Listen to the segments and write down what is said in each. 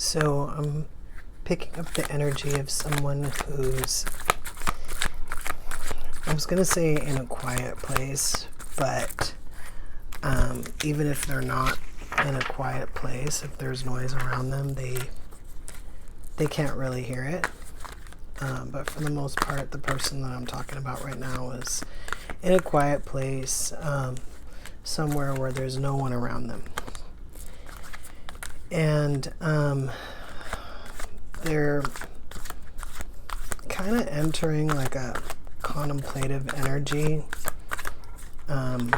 So I'm picking up the energy of someone who's, I was going to say in a quiet place, but even if they're not in a quiet place, if there's noise around them, they can't really hear it. But for the most part, the person that I'm talking about right now is in a quiet place, somewhere where there's no one around them. And they're kind of entering like a contemplative energy. I'm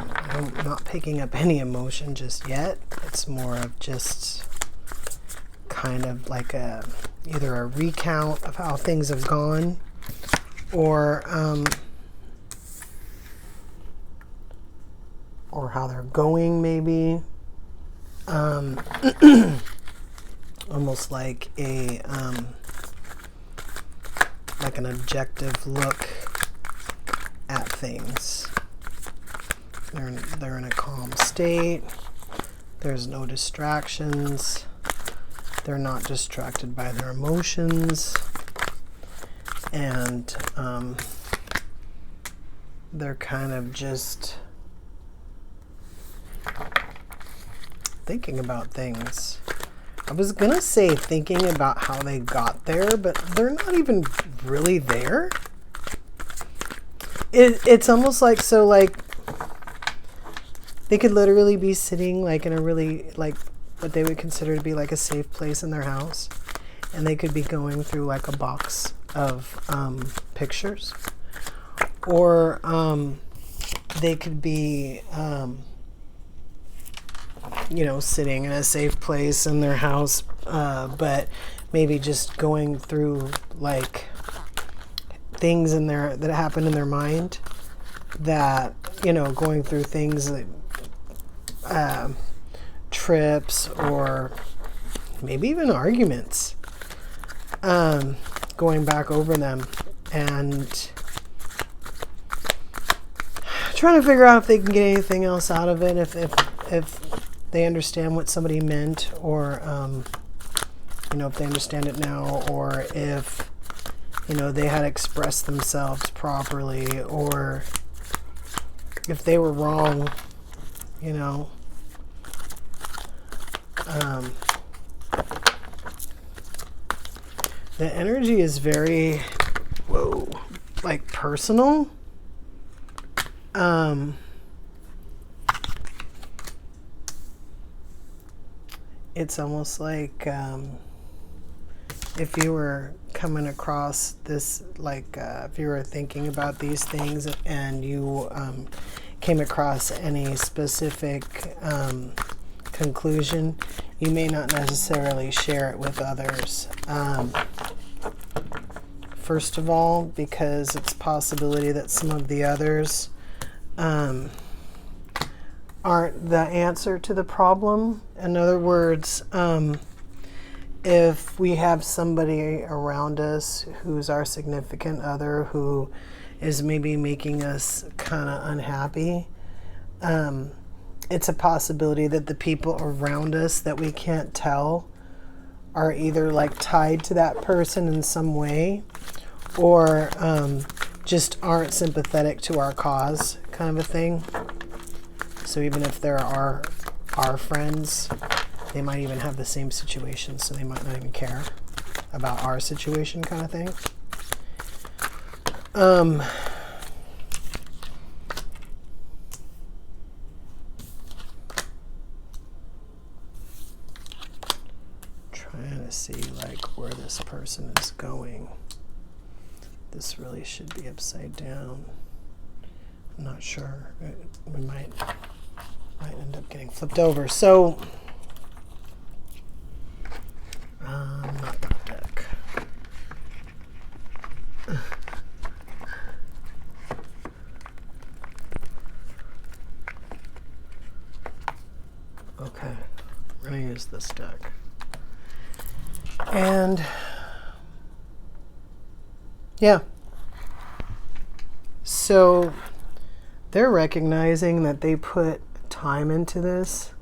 not picking up any emotion just yet. It's more of just kind of like either a recount of how things have gone, or how they're going, maybe. Almost like like an objective look at things. They're in a calm state. There's no distractions. They're not distracted by their emotions, and they're kind of just thinking about things. I was gonna say thinking about how they got there, but they're not even really there. It's almost like, so like they could literally be sitting like in a really, like, what they would consider to be like a safe place in their house, and they could be going through like a box of pictures, or they could be sitting in a safe place in their house, but maybe just going through like things in there that happen in their mind, that going through things like trips, or maybe even arguments, going back over them and trying to figure out if they can get anything else out of it, if they understand what somebody meant, or if they understand it now, or if they had expressed themselves properly, or if they were wrong. The energy is very, like personal. It's almost like if you were coming across this, like if you were thinking about these things and you came across any specific conclusion, you may not necessarily share it with others. First of all, because it's a possibility that some of the others aren't the answer to the problem. In other words, if we have somebody around us who's our significant other who is maybe making us kind of unhappy, it's a possibility that the people around us that we can't tell are either like tied to that person in some way, or just aren't sympathetic to our cause, kind of a thing. So even if there are our friends, they might even have the same situation, so they might not even care about our situation, kind of thing. Trying to see like where this person is going. This really should be upside down. I'm not sure. We might end up getting flipped over. So, not that deck. Okay, we're gonna use this deck. And yeah. So they're recognizing that they put time into this.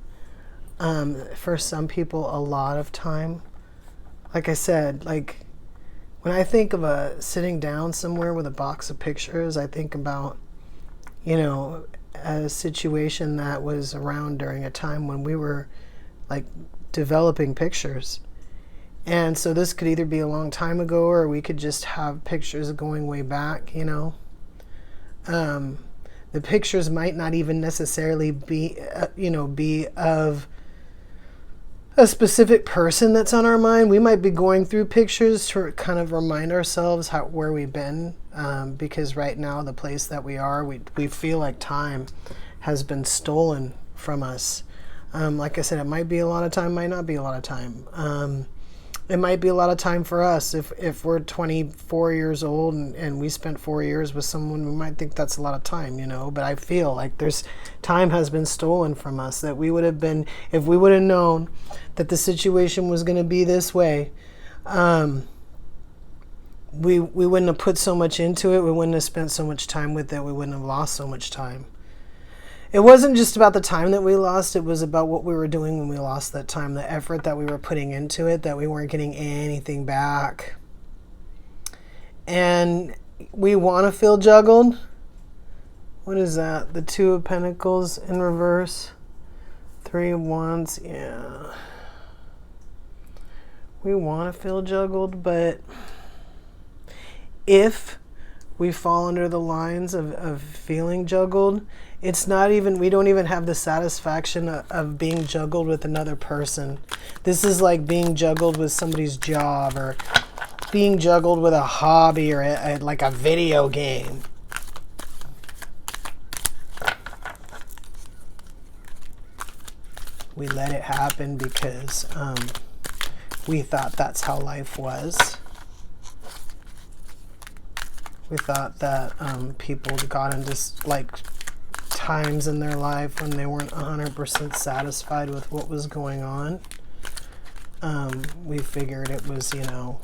For some people, a lot of time. like I said, like when I think of sitting down somewhere with a box of pictures, I think about, you know, a situation that was around during a time when we were like developing pictures. And so this could either be a long time ago, or we could just have pictures going way back, you know. The pictures might not even necessarily be, be of a specific person that's on our mind. We might be going through pictures to kind of remind ourselves where we've been, because right now, the place that we are, we feel like time has been stolen from us. Like I said, it might be a lot of time, might not be a lot of time. It might be a lot of time for us. If we're 24 years old and we spent 4 years with someone, we might think that's a lot of time, you know. But I feel like time has been stolen from us, that we would have been, if we would have known that the situation was going to be this way, we wouldn't have put so much into it. We wouldn't have spent so much time with it. We wouldn't have lost so much time. It wasn't just about the time that we lost. It was about what we were doing when we lost that time, the effort that we were putting into it, that we weren't getting anything back. And we want to feel juggled. What is that? The Two of Pentacles in reverse. Three of Wands. Yeah. We want to feel juggled, but if we fall under the lines of feeling juggled, it's not even, we don't even have the satisfaction of being juggled with another person. This is like being juggled with somebody's job, or being juggled with a hobby, or like a video game. We let it happen because we thought that's how life was. We thought that people got into like times in their life when they weren't 100% satisfied with what was going on. We figured it was, you know,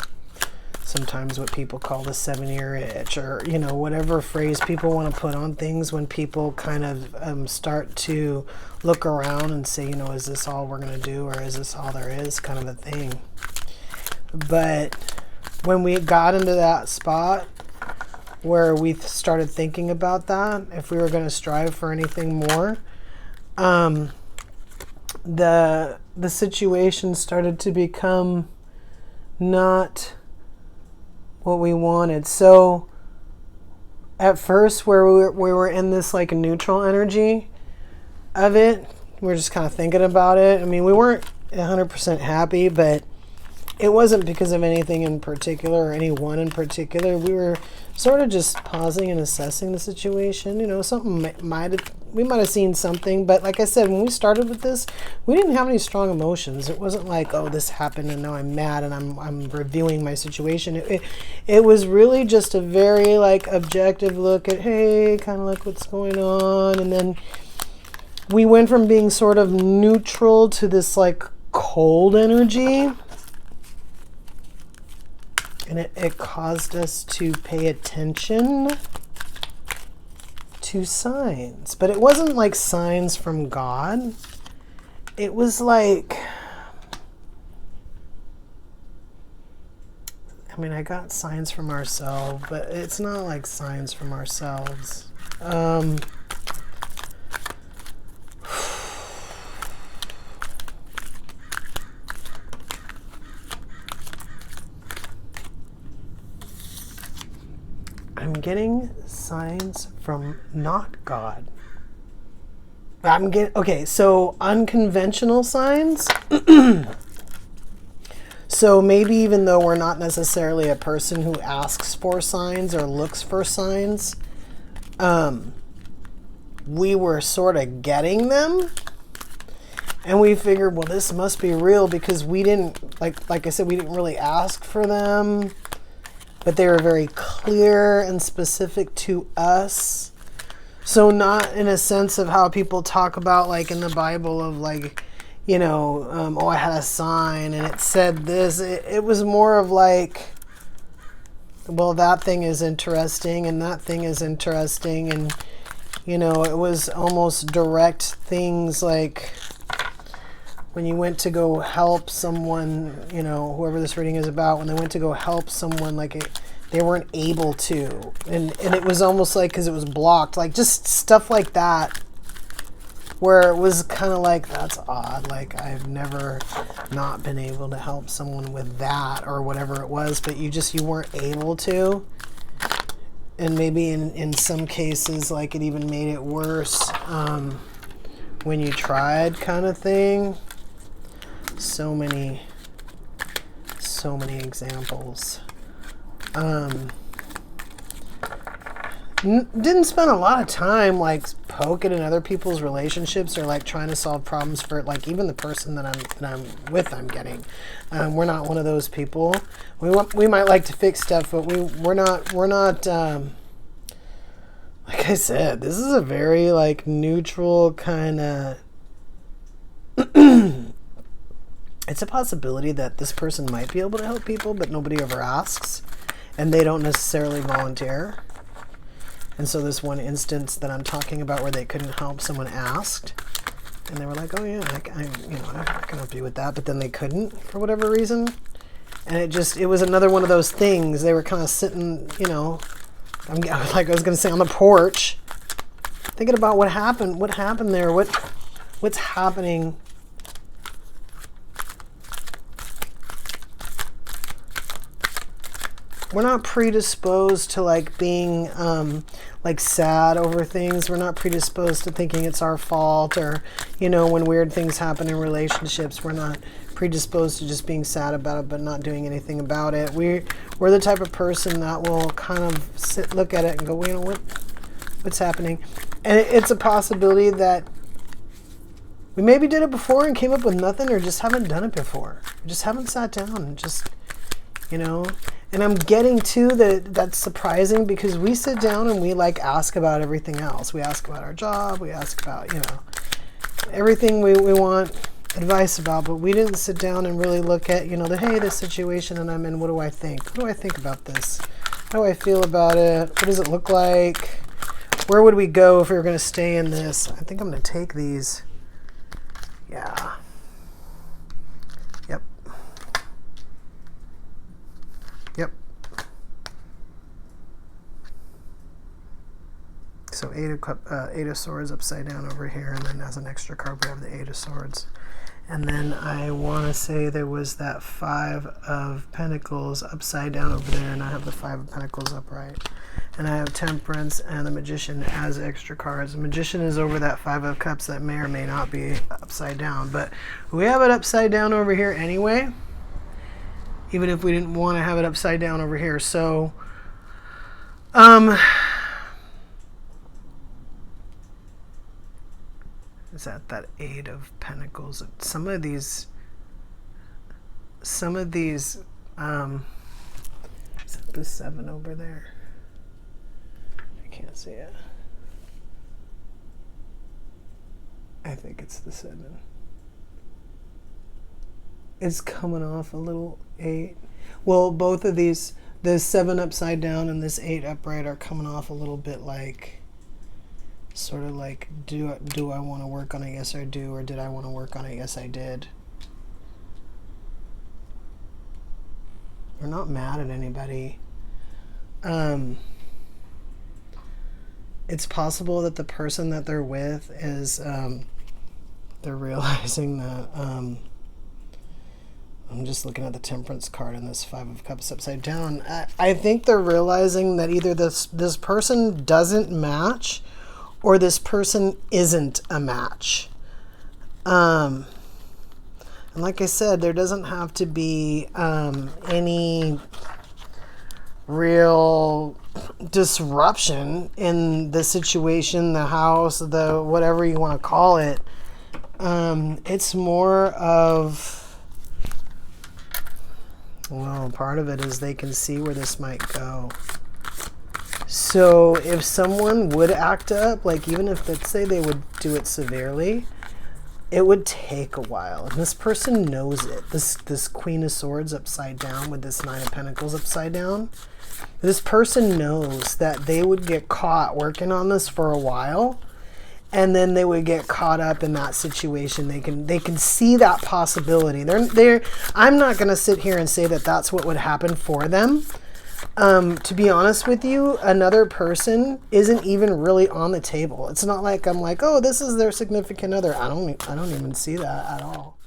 sometimes what people call the 7-year itch, or, you know, whatever phrase people want to put on things when people kind of start to look around and say, you know, is this all we're going to do, or is this all there is, kind of a thing. But when we got into that spot where we started thinking about that, if we were going to strive for anything more, the situation started to become not what we wanted. So at first, where we were in this like neutral energy of it, we were just kind of thinking about it. I mean, we weren't 100% happy, but it wasn't because of anything in particular or anyone in particular. We were sort of just pausing and assessing the situation. You know, we might have seen something, but like I said, when we started with this, we didn't have any strong emotions. It wasn't like, oh, this happened and now I'm mad and I'm reviewing my situation. It was really just a very like objective look at, hey, kind of like what's going on. And then we went from being sort of neutral to this like cold energy. And it caused us to pay attention to signs. But it wasn't like signs from God. It was like, I mean, I got signs from ourselves, but it's not like signs from ourselves. I'm getting signs from not God. Okay, so unconventional signs. So maybe even though we're not necessarily a person who asks for signs or looks for signs, we were sort of getting them. And we figured, well, this must be real because we didn't, like I said, we didn't really ask for them. But they were very clear and specific to us. So not in a sense of how people talk about like in the Bible of like, you know, oh, I had a sign and it said this. It was more of like, well, that thing is interesting and that thing is interesting. And, you know, it was almost direct things like, when you went to go help someone, you know, whoever this reading is about, when they went to go help someone, like they weren't able to. And it was almost like, because it was blocked, like just stuff like that, where it was kind of like, that's odd. Like, I've never not been able to help someone with that or whatever it was, but you weren't able to. And maybe in some cases, like it even made it worse when you tried, kind of thing. So many examples. Didn't spend a lot of time like poking in other people's relationships or like trying to solve problems for like even the person that I'm with. I'm getting. We're not one of those people. We might like to fix stuff, but we're not. Like I said, this is a very like neutral kind of. It's a possibility that this person might be able to help people, but nobody ever asks, and they don't necessarily volunteer. And so this one instance that I'm talking about where they couldn't help, someone asked, and they were like, "Oh yeah, I can help you with that," but then they couldn't for whatever reason, and it was another one of those things. They were kind of sitting, you know, I was gonna say on the porch, thinking about what happened there, what's happening. We're not predisposed to like being like sad over things. We're not predisposed to thinking it's our fault, or, you know, when weird things happen in relationships, we're not predisposed to just being sad about it but not doing anything about it. We're the type of person that will kind of look at it and go, you know, what's happening? And it's a possibility that we maybe did it before and came up with nothing, or just haven't done it before. We just haven't sat down and just, you know. And I'm getting to that's surprising, because we sit down and we like ask about everything else. We ask about our job. We ask about, you know, everything we want advice about, but we didn't sit down and really look at, you know, this situation that I'm in. What do I think? What do I think about this? How do I feel about it? What does it look like? Where would we go if we were going to stay in this? I think I'm going to take these. Yeah. Yep. Yep. So Eight of Swords upside down over here, and then as an extra card we have the Eight of Swords. And then I want to say there was that Five of Pentacles upside down over there, and I have the Five of Pentacles upright. And I have Temperance and the Magician as extra cards. The Magician is over that Five of Cups that may or may not be upside down, but we have it upside down over here anyway, even if we didn't want to have it upside down over here. So, is that Eight of Pentacles? Some of these, is that the Seven over there? I can't see it. I think it's the Seven. It's coming off a little Eight. Well, both of these, the Seven upside down and this Eight upright, are coming off a little bit like, sort of like, do I want to work on it? Yes, I do. Or did I want to work on it? Yes, I did. We're not mad at anybody. It's possible that the person that they're with is, they're realizing that, I'm just looking at the Temperance card and this Five of Cups upside down. I think they're realizing that either this person doesn't match, or this person isn't a match. And like I said, there doesn't have to be any real disruption in the situation, the house, the whatever you want to call it. It's more of, well, part of it is they can see where this might go. So if someone would act up, like even if, let's say they would do it severely, it would take a while. And this person knows it. This Queen of Swords upside down with this Nine of Pentacles upside down. This person knows that they would get caught working on this for a while. and then they would get caught up in that situation. They can see that possibility. I'm not going to sit here and say that that's what would happen for them. To be honest with you, another person isn't even really on the table. It's not like I'm like, oh, this is their significant other. I don't even see that at all.